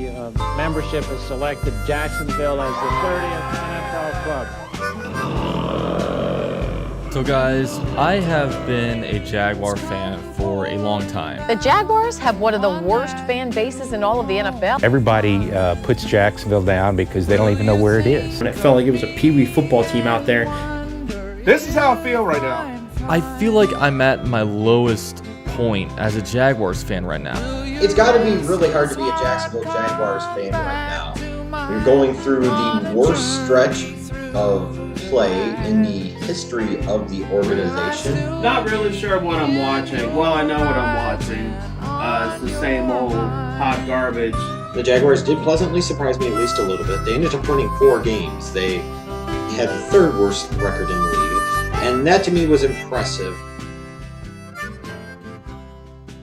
the membership has selected Jacksonville as the 30th NFL club. So guys, I have been a Jaguar fan for a long time. The Jaguars have one of the worst fan bases in all of the NFL. Everybody puts Jacksonville down because they don't even know where it is. And it felt like it was a peewee football team out there. This is how I feel right now. I feel like I'm at my lowest point as a Jaguars fan right now. It's got to be really hard to be a Jacksonville Jaguars fan right now. You're going through the worst stretch of play in the history of the organization. Not really sure what I'm watching. Well, I know what I'm watching. It's the same old hot garbage. The Jaguars did pleasantly surprise me at least a little bit. They ended up winning 4 games. They had the 3rd worst record in the league, and that to me was impressive.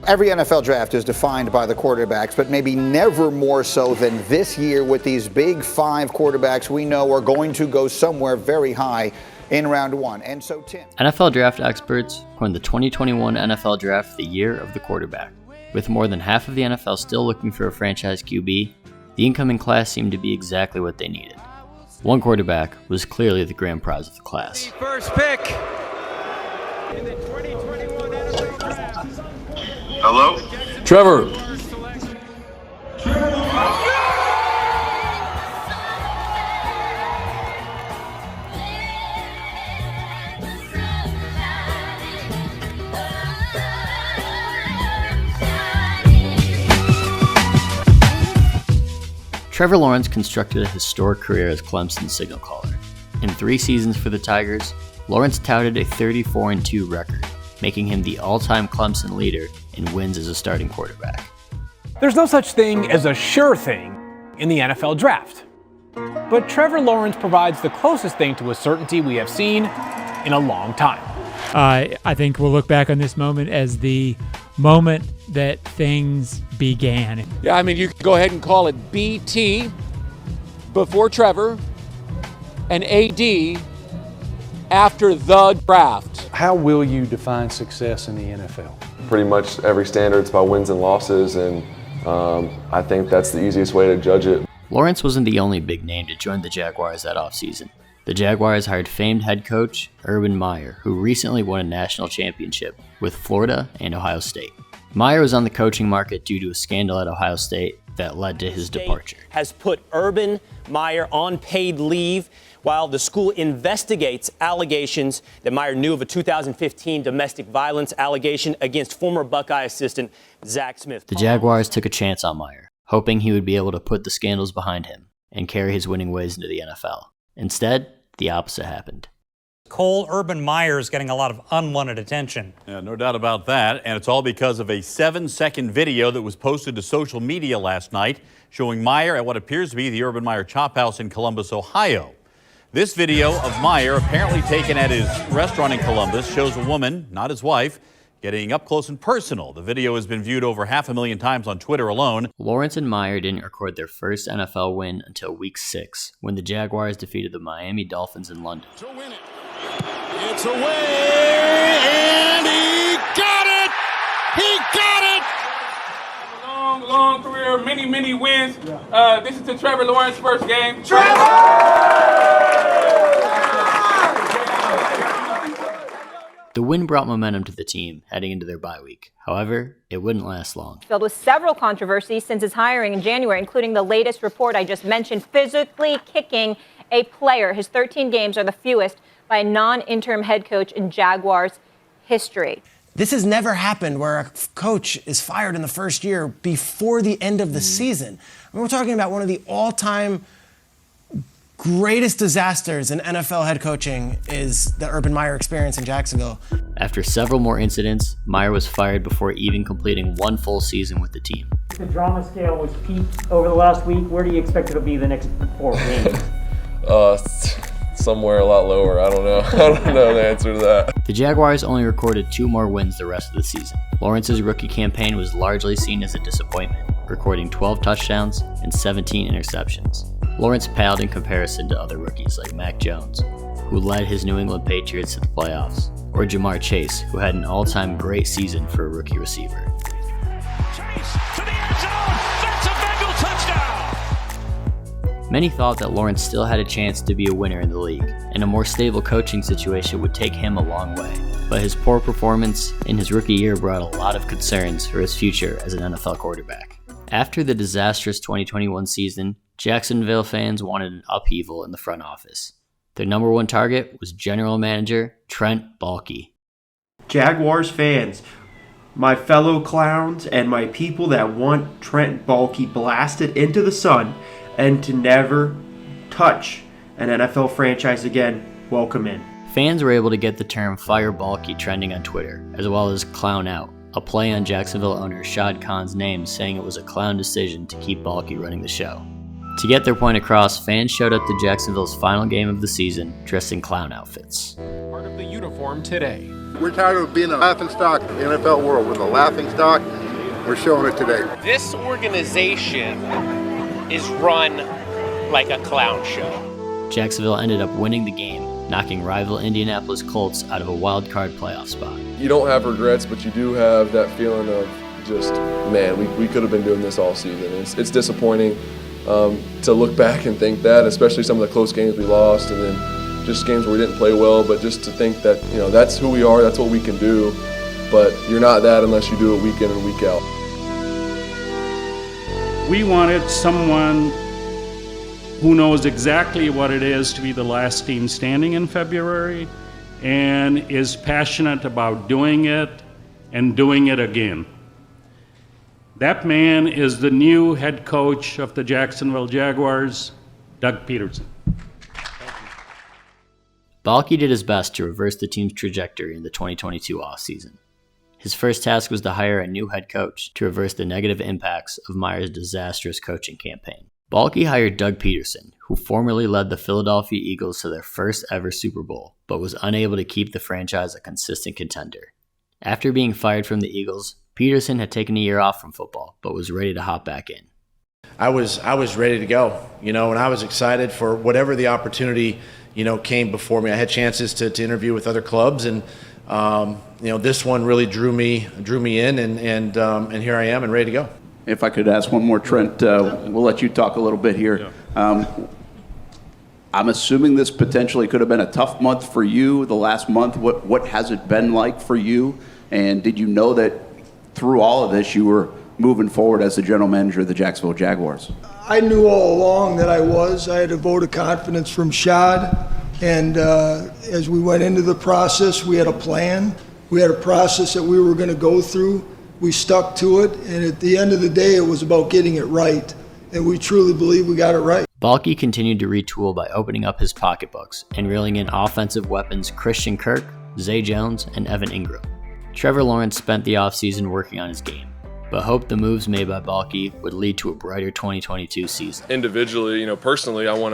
Every NFL draft is defined by the quarterbacks, but maybe never more so than this year with these big 5 quarterbacks we know are going to go somewhere very high in round 1. And so, Tim. NFL draft experts coined the 2021 NFL draft the year of the quarterback. With more than half of the NFL still looking for a franchise QB, the incoming class seemed to be exactly what they needed. One quarterback was clearly the grand prize of the class. First pick in the 2021 NFL draft. Hello? Trevor! Trevor Lawrence constructed a historic career as Clemson's signal caller. In 3 seasons for the Tigers, Lawrence touted a 34-2 record, making him the all-time Clemson leader in wins as a starting quarterback. There's no such thing as a sure thing in the NFL draft. But Trevor Lawrence provides the closest thing to a certainty we have seen in a long time. I think we'll look back on this moment as the moment that things began. Yeah, I mean, you could go ahead and call it BT before Trevor and AD after the draft. How will you define success in the NFL? Pretty much every standard. It's about wins and losses, and I think that's the easiest way to judge it. Lawrence wasn't the only big name to join the Jaguars that offseason. The Jaguars hired famed head coach Urban Meyer, who recently won a national championship with Florida and Ohio State. Meyer was on the coaching market due to a scandal at Ohio State that led to his departure. Has put Urban Meyer on paid leave while the school investigates allegations that Meyer knew of a 2015 domestic violence allegation against former Buckeye assistant Zach Smith. The Jaguars took a chance on Meyer, hoping he would be able to put the scandals behind him and carry his winning ways into the NFL. Instead, the opposite happened. Urban Meyer is getting a lot of unwanted attention. Yeah, no doubt about that. And it's all because of a 7-second video that was posted to social media last night showing Meyer at what appears to be the Urban Meyer Chop House in Columbus, Ohio. This video of Meyer, apparently taken at his restaurant in Columbus, shows a woman, not his wife, getting up close and personal. The video has been viewed over 500,000 times on Twitter alone. Lawrence and Meyer didn't record their first NFL win until Week 6, when the Jaguars defeated the Miami Dolphins in London. To win it. It's away, and he got it! He got it! Long career, many wins. This is the Trevor Lawrence first game. The win brought momentum to the team heading into their bye week. However, it wouldn't last long. Filled with several controversies since his hiring in January, including the latest report I just mentioned, physically kicking a player. His 13 games are the fewest by a non-interim head coach in Jaguars history. This has never happened where a coach is fired in the first year before the end of the season. I mean, we're talking about one of the all-time greatest disasters in NFL head coaching is the Urban Meyer experience in Jacksonville. After several more incidents, Meyer was fired before even completing 1 full season with the team. The drama scale was peaked over the last week. Where do you expect it to be the next 4 games? Somewhere a lot lower. I don't know. I don't know the answer to that. The Jaguars only recorded 2 more wins the rest of the season. Lawrence's rookie campaign was largely seen as a disappointment, recording 12 touchdowns and 17 interceptions. Lawrence paled in comparison to other rookies like Mac Jones, who led his New England Patriots to the playoffs, or Jamar Chase, who had an all-time great season for a rookie receiver. Chase to the end zone. That's a Bengal touchdown. Many thought that Lawrence still had a chance to be a winner in the league, and a more stable coaching situation would take him a long way. But his poor performance in his rookie year brought a lot of concerns for his future as an NFL quarterback. After the disastrous 2021 season, Jacksonville fans wanted an upheaval in the front office. Their number one target was general manager Trent Baalke. Jaguars fans, my fellow clowns, and my people that want Trent Baalke blasted into the sun and to never touch an NFL franchise again, welcome in. Fans were able to get the term Fire Baalke trending on Twitter, as well as Clown Out, a play on Jacksonville owner Shad Khan's name, saying it was a clown decision to keep Baalke running the show. To get their point across, fans showed up to Jacksonville's final game of the season dressed in clown outfits. Part of the uniform today. We're tired of being a laughingstock in the NFL world. We're the laughingstock. We're showing it today. This organization is run like a clown show. Jacksonville ended up winning the game, knocking rival Indianapolis Colts out of a wild card playoff spot. You don't have regrets, but you do have that feeling of just, man, we could have been doing this all season. It's disappointing to look back and think that, especially some of the close games we lost, and then just games where we didn't play well, but just to think that, that's who we are, that's what we can do, but you're not that unless you do it week in and week out. We wanted someone who knows exactly what it is to be the last team standing in February and is passionate about doing it and doing it again. That man is the new head coach of the Jacksonville Jaguars, Doug Peterson. Baalke did his best to reverse the team's trajectory in the 2022 offseason. His first task was to hire a new head coach to reverse the negative impacts of Meyer's disastrous coaching campaign. Baalke hired Doug Peterson, who formerly led the Philadelphia Eagles to their first ever Super Bowl, but was unable to keep the franchise a consistent contender. After being fired from the Eagles, Peterson had taken a year off from football, but was ready to hop back in. I was ready to go, and I was excited for whatever the opportunity, came before me. I had chances to interview with other clubs, and this one really drew me in, and here I am and ready to go. If I could ask one more, Trent, we'll let you talk a little bit here. I'm assuming this potentially could have been a tough month for you, the last month. What has it been like for you? And did you know that through all of this you were moving forward as the general manager of the Jacksonville Jaguars? I knew all along that I was. I had a vote of confidence from Shad. And as we went into the process, we had a plan. We had a process that we were going to go through. We stuck to it. And at the end of the day, it was about getting it right. And we truly believe we got it right. Baalke continued to retool by opening up his pocketbooks and reeling in offensive weapons Christian Kirk, Zay Jones, and Evan Ingram. Trevor Lawrence spent the offseason working on his game, but hoped the moves made by Baalke would lead to a brighter 2022 season. Individually, personally, I want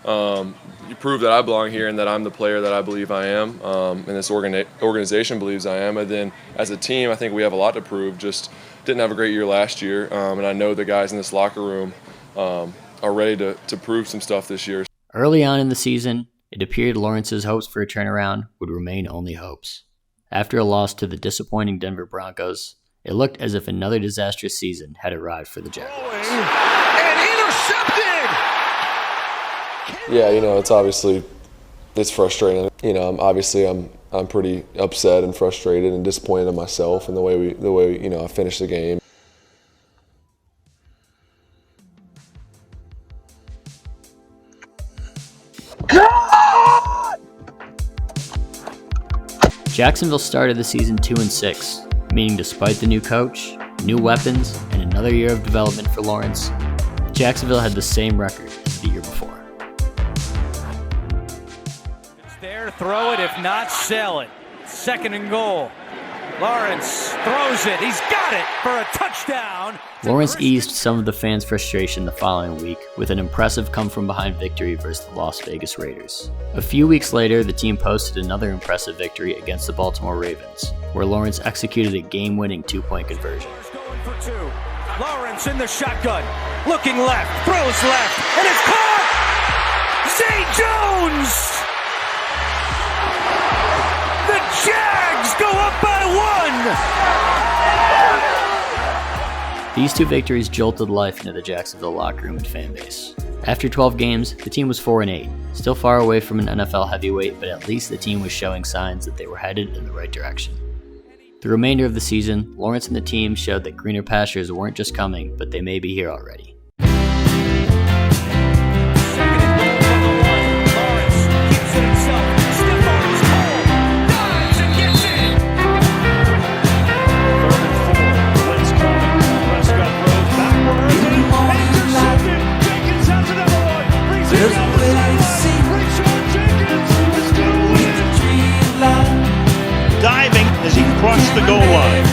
to prove that I belong here and that I'm the player that I believe I am, and this organization believes I am. And then as a team, I think we have a lot to prove. Just didn't have a great year last year, and I know the guys in this locker room are ready to prove some stuff this year. Early on in the season, it appeared Lawrence's hopes for a turnaround would remain only hopes. After a loss to the disappointing Denver Broncos, it looked as if another disastrous season had arrived for the Jaguars. And intercepted! Yeah, it's frustrating. I'm pretty upset and frustrated and disappointed in myself and the way I finished the game. Jacksonville started the season 2-6, meaning despite the new coach, new weapons, and another year of development for Lawrence, Jacksonville had the same record as the year before. It's there, throw it, if not, sell it. 2nd and goal. Lawrence throws it, he's got it for a touchdown. Lawrence eased some of the fans' frustration the following week with an impressive come-from-behind victory versus the Las Vegas Raiders. A few weeks later, the team posted another impressive victory against the Baltimore Ravens, where Lawrence executed a game-winning 2-point conversion. Going for 2. Lawrence in the shotgun, looking left, throws left, and it's caught! Zay Jones! The Jags go up by 1! These two victories jolted life into the Jacksonville locker room and fan base. After 12 games, the team was 4-8, still far away from an NFL heavyweight, but at least the team was showing signs that they were headed in the right direction. The remainder of the season, Lawrence and the team showed that greener pastures weren't just coming, but they may be here already. Diving as he crossed the goal line.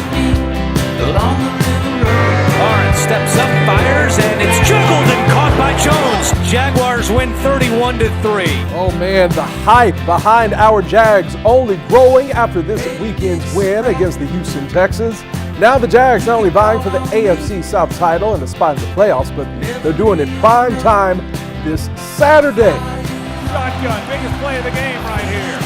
Lawrence steps up, fires, and it's juggled and caught by Jones. Jaguars win 31-3. Oh man, the hype behind our Jags only growing after this weekend's win against the Houston Texans. Now the Jags not only vying for the AFC South title and a spot in the playoffs, but they're doing it prime time this Saturday. Shotgun, biggest play of the game right here.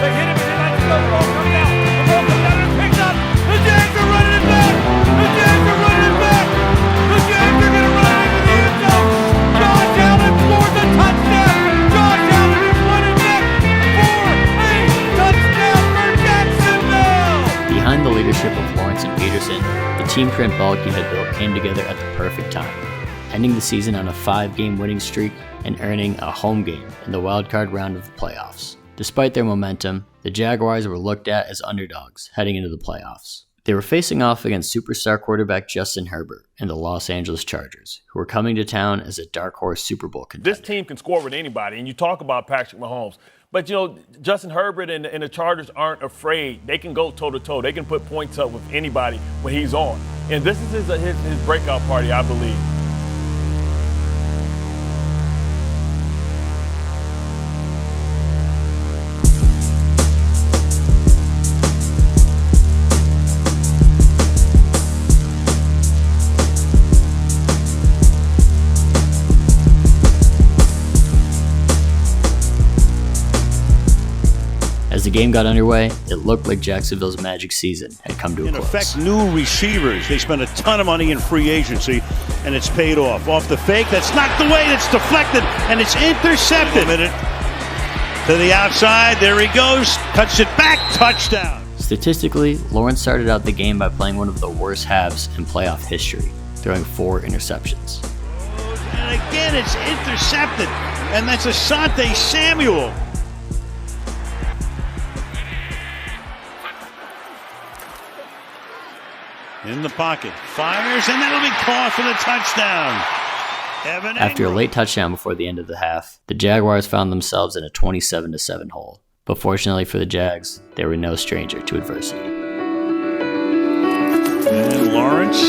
They hit him, and they let it go. Come down. The ball comes down and picked up. The Jags are running it back. The Jags are running it back. The Jags are going to run it into the end zone. Josh Allen scores a touchdown. Josh Allen is running back for a touchdown for Jacksonville. Behind the leadership of Lawrence and Peterson, the team Trent Baalke had built came together at the perfect time, ending the season on a 5-game winning streak and earning a home game in the wildcard round of the playoffs. Despite their momentum, the Jaguars were looked at as underdogs heading into the playoffs. They were facing off against superstar quarterback Justin Herbert and the Los Angeles Chargers, who were coming to town as a dark horse Super Bowl contender. This team can score with anybody, and you talk about Patrick Mahomes. But, you know, Justin Herbert and the Chargers aren't afraid. They can go toe-to-toe. They can put points up with anybody when he's on. And this is his breakout party, I believe. As the game got underway, it looked like Jacksonville's magic season had come to a In close. effect, new receivers. They spent a ton of money in free agency, and it's paid off. Off the fake, that's knocked away, that's deflected, and it's intercepted. To the outside, there he goes, cuts it back, touchdown. Statistically, Lawrence started out the game by playing one of the worst halves in playoff history, throwing 4 interceptions. And again, it's intercepted, and that's Asante Samuel. In the pocket, fires, and that'll be caught for the touchdown. After a late touchdown before the end of the half, the Jaguars found themselves in a 27-7 hole. But fortunately for the Jags, they were no stranger to adversity. And Lawrence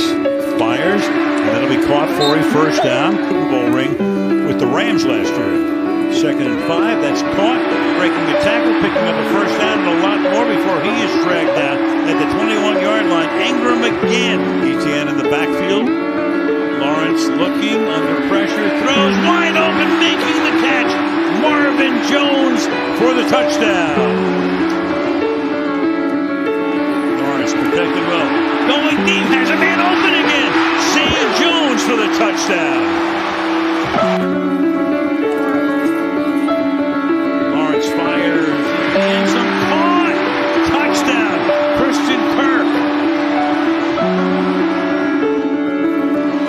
fires, and that'll be caught for a first down. Super Bowl ring with the Rams last year. 2nd and 5, that's caught, breaking the tackle, picking up a first down and a lot more before he is dragged down at the 21-yard line. Ingram again. ETN in the backfield. Lawrence looking under pressure, throws wide open, making the catch. Marvin Jones for the touchdown. Lawrence protected well. Going deep, has a man open again. St. Jones for the touchdown. Lawrence fires and some caught. Touchdown. Christian Kirk.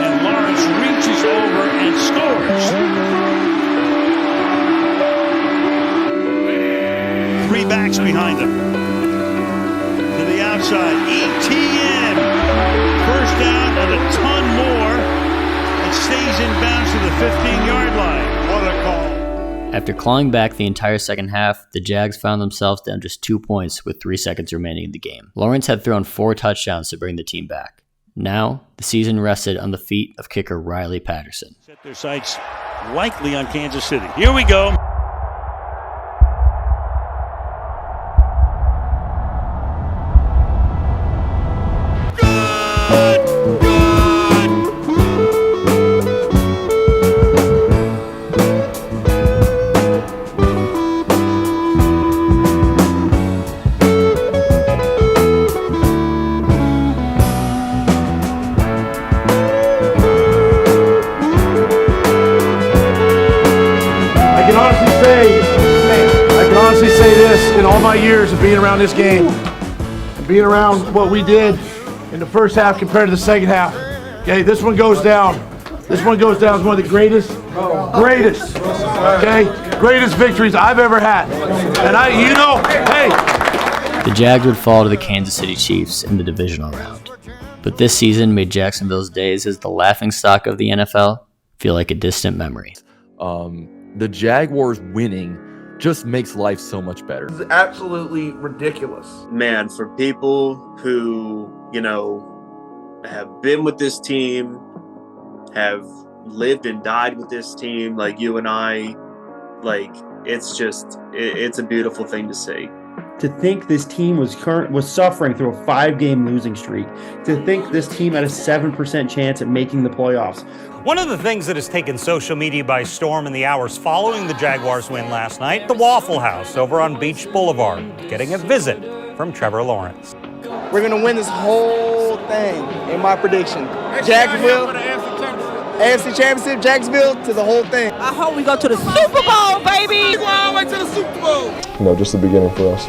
And Lawrence reaches over and scores. 3 backs behind him. To the outside, ETN. First down and a ton more. It stays in bounds to the 15-yard line. What a call. After clawing back the entire second half, the Jags found themselves down just 2 points with 3 seconds remaining in the game. Lawrence had thrown 4 touchdowns to bring the team back. Now, the season rested on the feet of kicker Riley Patterson. Set their sights likely on Kansas City. Here we go. say this, in all my years of being around this game, and being around what we did in the first half compared to the second half, okay, this one goes down. This one goes down as one of the greatest, greatest victories I've ever had. And The Jags would fall to the Kansas City Chiefs in the divisional round. But this season made Jacksonville's days as the laughingstock of the NFL feel like a distant memory. The Jaguars winning just makes life so much better. It's absolutely ridiculous. Man, for people who, have been with this team, have lived and died with this team, like you and I, it's a beautiful thing to see. To think this team was suffering through a 5-game losing streak. To think this team had a 7% chance at making the playoffs. One of the things that has taken social media by storm in the hours following the Jaguars win last night, the Waffle House over on Beach Boulevard, getting a visit from Trevor Lawrence. We're going to win this whole thing, in my prediction. Jacksonville, AFC Championship, Jacksonville, to the whole thing. I hope we go to the Super Bowl, baby! We're going all the way to the Super Bowl! Just the beginning for us.